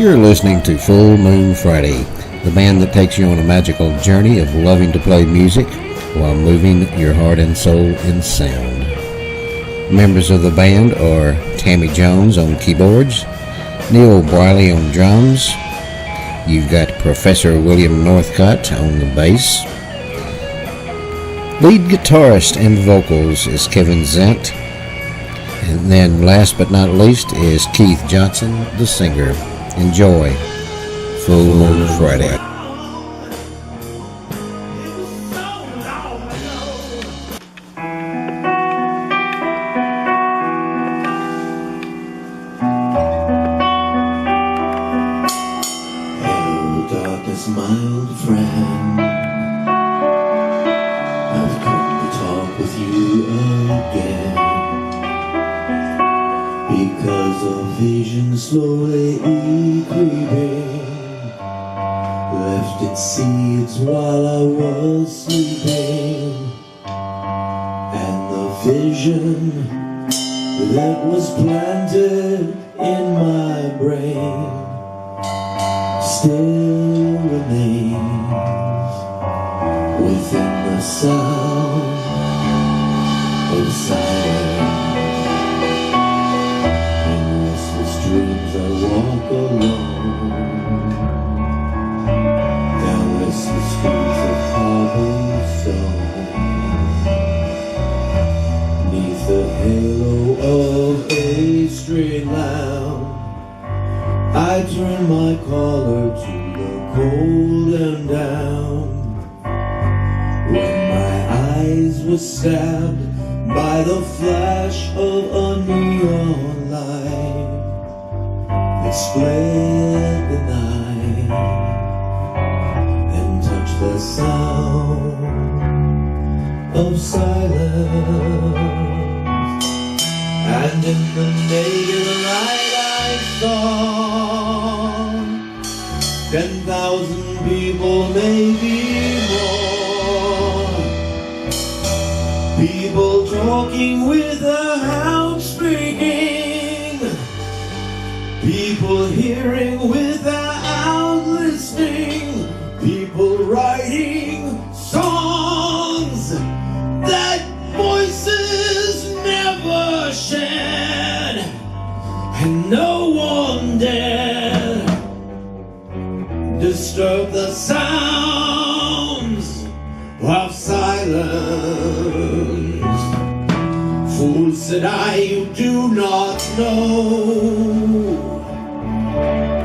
You're listening to Full Moon Friday, the band that takes you on a magical journey of loving to play music while moving your heart and soul in sound. Members of the band are Tammy Jones on keyboards, Neil Briley on drums. You've got Professor William Northcott on the bass. Lead guitarist and vocals is Kevin Zent. And then last but not least is Keith Johnson, the singer. Enjoy Full Moon Friday. Hello, darkness, my old friend. I've come to talk with you again, because a vision slowly creeping left its seeds while I was sleeping, and the vision that was planted in my brain still remains within the sound of silence. In restless dreams I walk alone down restless streets of cobblestone, neath the halo of a street lamp. I turn my collar to the cold and down, when my eyes were stabbed by the flash of a neon light that split the night and touched the sound of silence. And in the naked light I saw 10,000 people, maybe more. People talking without speaking, people hearing without listening, people writing songs that voices never shared, and no one dared disturb the sounds of silence. Fool, said I, you do not know.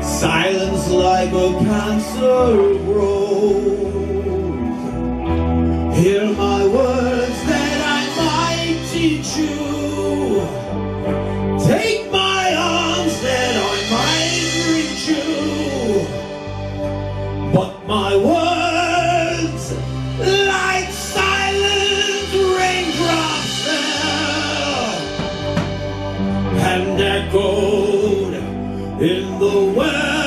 Silence like a cancer grows. Hear my words that I might teach you. Take my arms that I might reach you. But my words, like silent raindrops, fell and echoed in the well